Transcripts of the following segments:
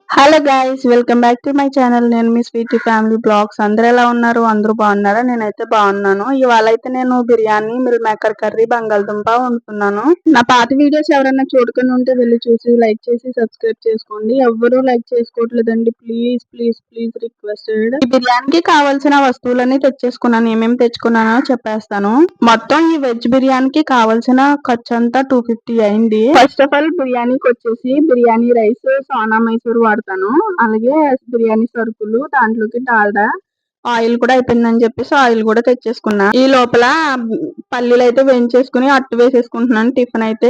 Hello guys, welcome back to my channel. నేను మీ Sweety family blogs. అందరూ ఎలా ఉన్నారు? అందరూ బాగున్నారా? నేనైతే బాగున్నాను. ఇవాళ అయితే నేను బిర్యానీ, మిల్ మేకర్ కర్రీ, బంగాళదుంప వండుతున్నాను. నా పాత వీడియోస్ ఎవరైనా చూడకుండా ఉంటే వెళ్ళి చూసి లైక్ చేసి సబ్స్క్రైబ్ చేసుకోండి. ఎవరు లైక్ చేసుకోవట్లేదండి. Please please please requested. ఈ బిర్యానీకి కావాల్సిన వస్తువులన్నీ తెచ్చేసుకున్నాను. ఏమేమి తెచ్చుకున్నానో చెప్పేస్తాను. మొత్తం ఈ వెజ్ బిర్యానీకి కావాల్సిన ఖర్చు అంతా 250 అయింది. ఫస్ట్ ఆఫ్ ఆల్ బిర్యానీకి వచ్చేసి బిర్యానీ రైస్, సోనా మైసూర్ వాడతాను. అలాగే బిర్యానీ సరుకులు, దాంట్లోకి డాల్డా, ఆయిల్ కూడా అయిపోయిందని చెప్పేసి ఆయిల్ కూడా తెచ్చేసుకున్నా. ఈ లోపల పల్లీలు అయితే వేయించేసుకుని అట్టు వేసేసుకుంటున్నాను. టిఫిన్ అయితే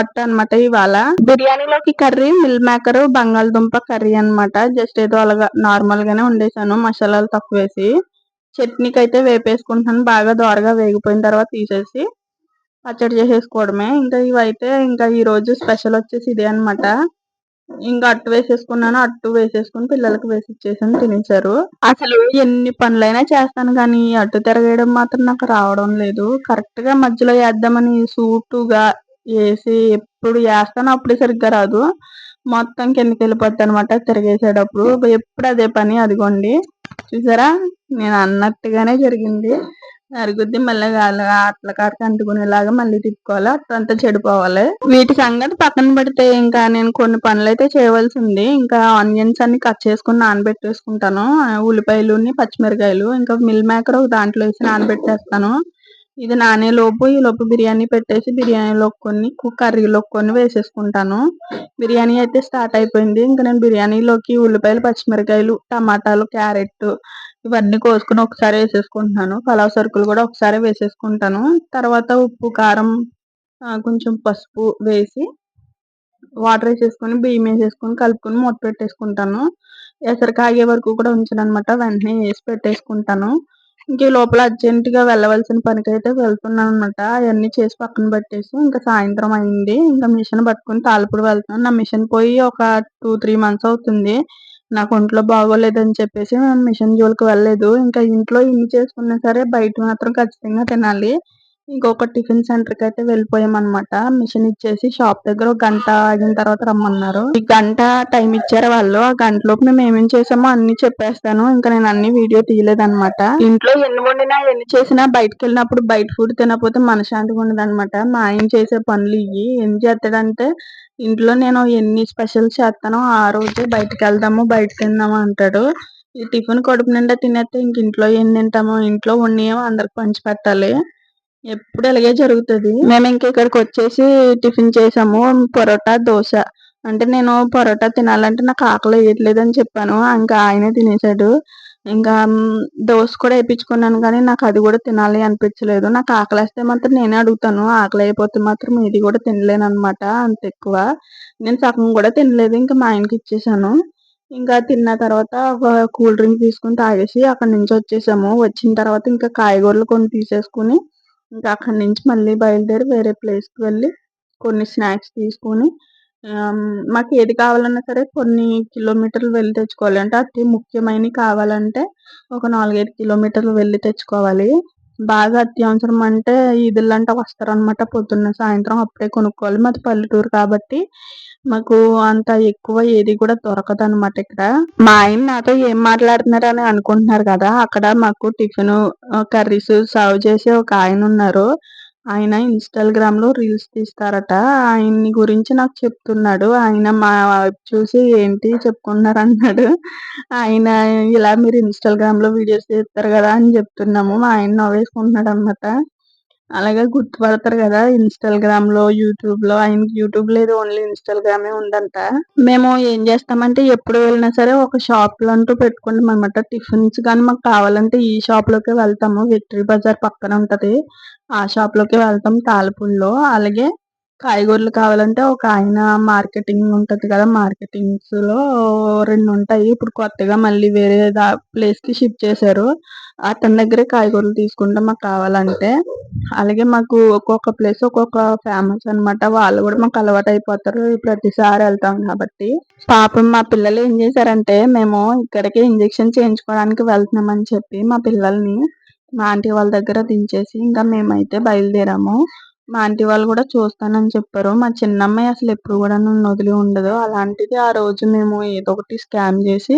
అట్టు అనమాట. ఇవాళ బిర్యానీలోకి కర్రీ మిల్ మేకర్ బంగాళదుంప కర్రీ అనమాట. జస్ట్ ఏదో అలాగా నార్మల్ గానే వండేసాను, మసాలాలు తక్కువ వేసి. చట్నీకి అయితే వేపేసుకుంటున్నాను. బాగా దోరగా వేగిపోయిన తర్వాత తీసేసి పచ్చడి చేసేసుకోవడమే. ఇంకా ఇవైతే ఇంకా ఈ రోజు స్పెషల్ వచ్చేసి ఇదే అనమాట. ఇంకా అట్టు వేసేసుకున్నాను. అట్టు వేసేసుకుని పిల్లలకి వేసి ఇచ్చేసాను, తినేశారు. అసలు ఎన్ని పనులైనా చేస్తాను కానీ అట్టు తిరగేయడం మాత్రం నాకు రావడం లేదు. కరెక్ట్ గా మధ్యలో వేద్దామని సూటుగా వేసి ఎప్పుడు వేస్తాను అప్పుడే సరిగ్గా రాదు. మొత్తం కిందకి వెళ్ళిపోద్ది అనమాట తిరగేసేటప్పుడు. ఎప్పుడు అదే పని. అదిగోండి, చూసారా, నేను అన్నట్టుగానే జరిగింది. అరుగుద్ది, మళ్ళీ అట్ల కాడికి అంటుకునేలాగా మళ్ళీ తిప్పుకోవాలి. అట్లంతా చెడిపోవాలి. వీటి సంగతి పక్కన పెడితే ఇంకా నేను కొన్ని పనులు అయితే చేయవలసి ఉంది. ఇంకా ఆనియన్స్ అన్ని కట్ చేసుకుని నానబెట్టేసుకుంటాను. ఉల్లిపాయలు, పచ్చిమిరకాయలు, ఇంకా మిల్ మేకర్ ఒక దాంట్లో వేసి నానబెట్టేస్తాను. ఇది ఈ లోపు బిర్యానీ పెట్టేసి బిర్యానీలో కొన్ని కర్రీలో కొన్ని వేసేసుకుంటాను. బిర్యానీ అయితే స్టార్ట్ అయిపోయింది. ఇంకా నేను బిర్యానీలోకి ఉల్లిపాయలు, పచ్చిమిరకాయలు, టమాటాలు, క్యారెట్ ఇవన్నీ కోసుకుని ఒకసారి వేసేసుకుంటున్నాను. పలావ్ సరుకులు కూడా ఒకసారి వేసేసుకుంటాను. తర్వాత ఉప్పు, కారం, కొంచెం పసుపు వేసి వాటర్ వేసేసుకొని బియ్యం వేసేసుకొని కలుపుకొని మూత పెట్టేసుకుంటాను. ఎసరు కాగే వరకు కూడా ఉంచను అనమాట. వెంటనే వేసి పెట్టేసుకుంటాను. ఇంక ఈ లోపల అర్జెంటుగా వెళ్ళవలసిన పనికైతే వెళ్తున్నాను అనమాట. అవన్నీ చేసి పక్కన పెట్టేసి ఇంకా సాయంత్రం అయింది. ఇంకా మిషన్ పట్టుకొని తాళిపూడి వెళ్తున్నాను. నా మిషన్ పోయి ఒక 2-3 మంత్స్ అవుతుంది. నాకు ఒంట్లో బాగోలేదని చెప్పేసి మిషన్ జోలికి వెళ్ళలేదు. ఇంకా ఇంట్లో ఇన్ని చేసుకున్నా సరే బయట మాత్రం ఖచ్చితంగా తినాలి. ఇంకొక టిఫిన్ సెంటర్ కి అయితే వెళ్ళిపోయాం అనమాట. మిషన్ ఇచ్చేసి షాప్ దగ్గర ఒక గంట ఆగిన తర్వాత రమ్మన్నారు. ఈ గంట టైం ఇచ్చారు వాళ్ళు. ఆ గంటలోపు మేము ఏమేమి చేసామో అన్ని చెప్పేస్తాను. ఇంకా నేను అన్ని వీడియో తీయలేదన్నమాట. ఇంట్లో ఎన్ని వండినా ఎన్ని చేసినా బయటకు వెళ్ళినప్పుడు బయట ఫుడ్ తినకపోతే మనశ్శాంతిగా ఉండదన్నమాట. మా ఆయన చేసే పనులు ఇవి. ఏం చేస్తాడంటే, ఇంట్లో నేను ఎన్ని స్పెషల్ చేస్తానో ఆ రోజే బయటకు వెళ్దాము, బయట తిందాము అంటాడు. ఈ టిఫిన్ కడుపు నిండా తినేస్తే ఇంక ఇంట్లో ఏం తింటామో, ఇంట్లో వండియేమో అందరికి పంచి పెట్టాలి. ఎప్పుడు ఇలాగే జరుగుతుంది. మేము ఇంక ఇక్కడికి వచ్చేసి టిఫిన్ చేసాము, పరోటా, దోశ. అంటే నేను పరోటా తినాలంటే నాకు ఆకలి వేయట్లేదు అని చెప్పాను. ఇంకా ఆయనే తినేసాడు. ఇంకా దోశ కూడా వేయించుకున్నాను కానీ నాకు అది కూడా తినాలి అనిపించలేదు. నాకు ఆకలి వేస్తే మాత్రం నేనే అడుగుతాను. ఆకలి అయిపోతే మాత్రం ఇది కూడా తినలేను అనమాట, అంత ఎక్కువ. నేను సగం కూడా తినలేదు. ఇంకా మా ఆయనకి ఇచ్చేసాను. ఇంకా తిన్న తర్వాత ఒక కూల్ డ్రింక్ తీసుకుని తాగేసి అక్కడి నుంచి వచ్చేసాము. వచ్చిన తర్వాత ఇంకా కాయగూరలు కొన్ని తీసేసుకుని ఇంకా అక్కడి నుంచి మళ్ళీ బయలుదేరి వేరే ప్లేస్కి వెళ్ళి కొన్ని స్నాక్స్ తీసుకొని, మాకు ఏది కావాలన్నా సరే కొన్ని కిలోమీటర్లు వెళ్ళి తెచ్చుకోవాలి. అంటే అతి ముఖ్యమైనవి కావాలంటే ఒక 4-5 కిలోమీటర్లు వెళ్ళి తెచ్చుకోవాలి. బాగా అత్యవసరం అంటే ఈదుళ్ళంట వస్తారనమాట. పొద్దున్న సాయంత్రం అప్పుడే కొనుక్కోవాలి. మాది పల్లెటూరు కాబట్టి మాకు అంత ఎక్కువ ఏది కూడా దొరకదు అనమాట ఇక్కడ. మా ఆయన నాతో ఏం మాట్లాడుతున్నారు అని అనుకుంటున్నారు కదా. అక్కడ మాకు టిఫిన్, కర్రీస్ సర్వ్ చేసే ఒక ఆయన ఉన్నారు. ఆయన ఇన్స్టాగ్రామ్ లో రీల్స్ తీస్తారట. ఆయన్ని గురించి నాకు చెప్తున్నాడు. ఆయన మా వైపు చూసి ఏంటి చెప్పుకుంటున్నారు అన్నాడు. ఆయన ఇలా మీరు ఇన్స్టాగ్రామ్ లో వీడియోస్ చేస్తారు కదా అని చెప్తున్నాము. మా ఆయన నవ్వేసుకుంటున్నాడు అనమాట. అలాగే గుర్తుపడతారు కదా ఇన్స్టాగ్రామ్ లో, యూట్యూబ్ లో. ఆయనకి యూట్యూబ్ లేదు, ఓన్లీ ఇన్స్టాగ్రామే ఉందంట. మేము ఏం చేస్తామంటే ఎప్పుడు వెళ్ళినా సరే ఒక షాప్ లో అంటూ పెట్టుకుంటాం అనమాట. టిఫిన్స్ కానీ మాకు కావాలంటే ఈ షాప్ లోకి వెళ్తాము. విక్టరీ బజార్ పక్కన ఉంటది, ఆ షాప్ లోకి వెళ్తాం తాళపూడిలో. అలాగే కాయగూరలు కావాలంటే ఒక ఆయన మార్కెటింగ్ ఉంటది కదా, మార్కెటింగ్స్ లో 2 ఉంటాయి. ఇప్పుడు కొత్తగా మళ్ళీ వేరే ప్లేస్ కి షిఫ్ట్ చేశారు. అతని దగ్గరే కాయగూరలు తీసుకుంటాం మాకు కావాలంటే. అలాగే మాకు ఒక్కొక్క ప్లేస్ ఒక్కొక్క ఫేమస్ అనమాట. వాళ్ళు కూడా మాకు అలవాటు అయిపోతారు ప్రతిసారి వెళ్తాం కాబట్టి. పాపం మా పిల్లలు ఏం చేశారంటే, మేము ఇక్కడికి ఇంజెక్షన్ చేయించుకోవడానికి వెళ్తున్నామని చెప్పి మా పిల్లల్ని మా ఆంటీ వాళ్ళ దగ్గర దించేసి ఇంకా మేమైతే బయలుదేరాము. మా ఆంటీ వాళ్ళు కూడా చూస్తానని చెప్పారు. మా చిన్నమ్మాయి అసలెప్పుడు గూడా నన్ను వదిలి ఉండదు. అలాంటిది ఆ రోజు మేము ఏదో ఒకటి స్కామ్ జేసి,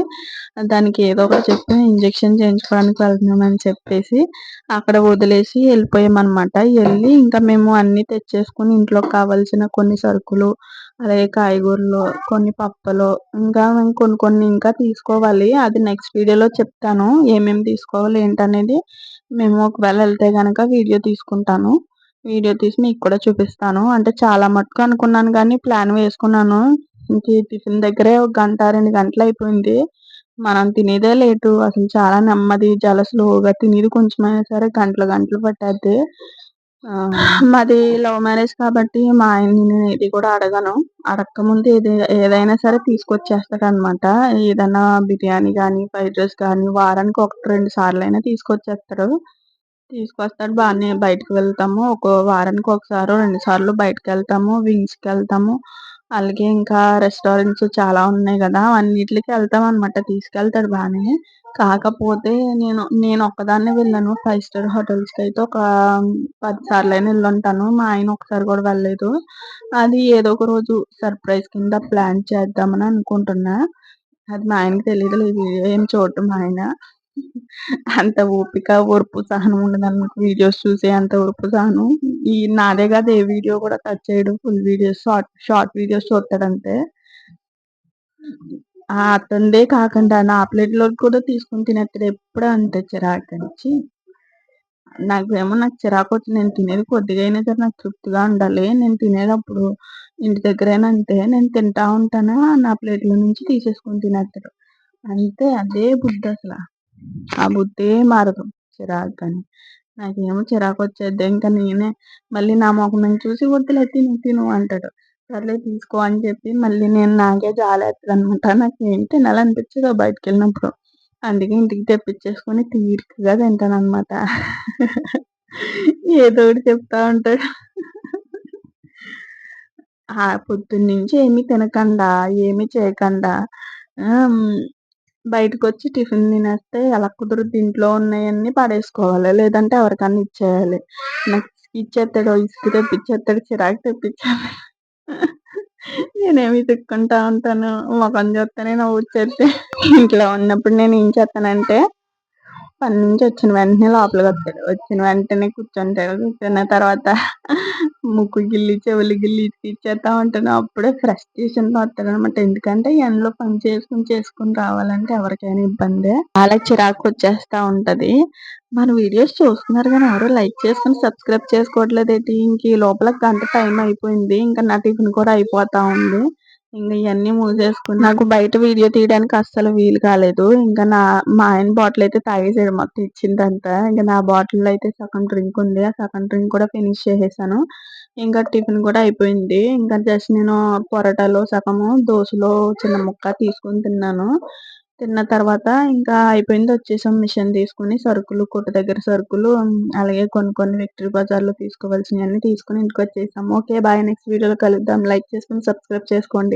దానికి ఏదో ఒకటి చెప్పి ఇంజెక్షన్ చేయించుకోవడానికి వెళ్తున్నామని చెప్పేసి, అక్కడ వదిలేసి ఎళ్ళిపోయామనమాట. ఎళ్లి ఇంకా మేము అన్నీ తెచ్చేసుకొని ఇంట్లోకి కావాల్సిన కొన్ని సరుకులు, అలాగే కాయగూరలు, కొన్ని పప్పులు, ఇంకా మేము కొన్ని కొన్ని ఇంకా తీసుకోవాలి. అది నెక్స్ట్ వీడియోలో చెప్తాను. ఏమేమి తీసుకోవాలి ఏంటనేది. మేము ఒకవేళ ఎళ్తే గనక వీడియో తీసుకుంటాను. వీడియో తీసి మీకు కూడా చూపిస్తాను. అంటే చాలా మటుకు అనుకున్నాను గానీ, ప్లాన్ వేసుకున్నాను. ఇంక ఈ టిఫిన్ దగ్గరే ఒక గంట, 2 గంటలయిపోయింది. మనం తినేదే లేటు. అసలు చాలా నెమ్మది, చాలా స్లోగా తినేది కొంచెమైనా సరే గంటలు గంటలు పట్టేద్ది. మాది లవ్ మ్యారేజ్ కాబట్టి మా ఆయన్ని నేను ఏది కూడా అడగను. అడక్కముందు ఏదైనా సరే తీసుకొచ్చేస్తాడనమాట. ఏదన్నా బిర్యానీ గానీ, ఫ్రైడ్ రైస్ గానీ వారానికి 1, 2 సార్లైనా తీసుకొచ్చేస్తాడు. తీసుకొస్తాడు బానే బయటకి వెళ్తాము. ఒక వారానికి ఒకసారో, 2 సార్లు బయటకెళ్తాము. వింగ్స్‌కెళ్తాము. అలాగే ఇంకా రెస్టారెంట్స్ చాలా ఉన్నాయి గదా! అన్నిట్లికి ఎళ్తామనమాట. తీసుకెళ్తాడు బానే. కాకపోతే నేనొక్కదాన్నే వెళ్ళను. 5 స్టార్ హోటల్స్‌కైతే ఒక 10 సార్లైనా ఎళ్ళుంటాను. మా ఆయన ఒక్కసారి కూడా వెళ్ళలేదు. అది ఏదో ఒక రోజు సర్ప్రైజ్ కింద ప్లాన్ చేద్దామని అనుకుంటున్నా. అది మా ఆయనకి తెలీదులే ఏం చూడడు మా ఆయన. అంత ఓపిక, ఓర్పు, సహనం ఉండదనమాట. వీడియోస్ చూసే అంత ఓర్పు, సహనం. నాదే కాదు ఏ వీడియో కూడా టచ్ చేయడు. ఫుల్ వీడియోస్, షార్ట్ వీడియోస్ చూస్తాడంతే. అతనిదే కాకుండా నా ప్లేట్‌లోకి కూడా తీసుకొని తినేత్తాడు. ఎప్పుడు అంతే చిరాకుని. ఛీ! నాకు చిరాకొచ్చి నేను తినేది కొద్దిగా అయినా సరే నాకు తృప్తిగా ఉండాలి. నేను తినేటప్పుడు ఇంటి దగ్గరైనా అంతే. నేను తింటా ఉంటాను. నా ప్లేట్‌లో నుంచి తీసేసుకొని తినేత్తాడు. అంతే అదే బుద్ధసల. ఆ బుద్ధే మారదు చిరాకుని. నాకేమో చిరాకొచ్చేద్ది. ఇంకా నేనే మళ్ళీ నా మొఖం చూసి వద్దులే తిను తిను అంటాడు. సర్లే తీసుకో అని చెప్పి మళ్ళీ నాకే జాలేస్తదనమాట. నాకేం తినాలనిపించదు బయటికెళ్ళినప్పుడు. అందుకే ఇంటికి తెప్పించేసుకొని తీరికగా తింటాననమాట. ఏదో ఒకటి చెప్తా ఉంటాడు. పొద్దున్నుంచి ఏమి తినకండా, ఏమి చేయకండా హ్మ్. బయటకొచ్చి టిఫిన్ తినేస్తే ఎలా కుదురుద్ది? ఇంట్లో ఉన్నయన్నీ పడేసుకోవాలి. లేదంటే ఎవరికన్నా ఇచ్చేయాలి. నాకు ఇచ్చేత్తాడు, ఇసుక తెప్పిచ్చేత్తాడు, చిరాకు తెప్పిచ్చేత్తాడు. నేనేమో ఇతుక్కుంటా ఉంటాను. మొఖం చూత్తేనే నవ్వొచ్చేద్ది. ఇంట్లో ఉన్నప్పుడు నేనేం చేత్తానంటే పని నుంచి వచ్చిన వెంటనే లోపలికొత్తాడు. వచ్చిన వెంటనే కూర్చుంటాడు. కూర్చున్న తర్వాత ముక్కు గిల్లి, చెవులు గిల్లి ఇచ్చేత్తా ఉంటాను. అప్పుడే ఫ్రస్ట్రేషన్‌లో వత్తాడనమాట. ఎందుకంటే ఎండలో పని చేసుకొని రావాలంటే ఎవరికైనా ఇబ్బందే. చాలా చిరాకొచ్చేస్తా ఉంటది. మన వీడియోస్ చూస్తున్నారు గానీ ఎవరు లైక్ చేసుకొని, సబ్స్క్రైబ్ చేసుకోవట్లేదేటి? ఇంక ఈ లోపల గంట టైం అయిపోయింది. ఇంకా నా టిఫిన్ కూడా అయిపోతా ఉంది. ఇంక ఇయన్నీ మూసేసుకొని నాకు బయట వీడియో తీయడానికి అస్సలు వీలు కాలేదు. ఇంకా మా ఆయన బాటిల్ అయితే తాగేసాడు మొత్తం ఇచ్చిందంతా. ఇంక నా బాటిల్‌లో అయితే సగం డ్రింక్ ఉంది. ఆ సగం డ్రింక్ కూడా ఫినిష్ చేసేసాను. ఇంకా టిఫిన్ కూడా అయిపోయింది. ఇంకా జస్ట్ నేను పొరాటాలో సగము, దోసలో చిన్న ముక్క తీసుకొని తిన్నాను. తిన్న తర్వాత ఇంకా అయిపోయింది. వచ్చేసాం మిషన్ తీసుకొని సరుకులు, కొట్టు దగ్గర సరుకులు, అలాగే కొన్ని కొన్ని విక్టరీ బజార్‌లో తీసుకోవాల్సినయన్నీ తీసుకొని ఇంటికొచ్చేసాము. ఓకే. బాయ్. నెక్స్ట్ వీడియోలో కలుద్దాం. లైక్ చేసుకొని సబ్స్క్రైబ్ చేసుకోండి.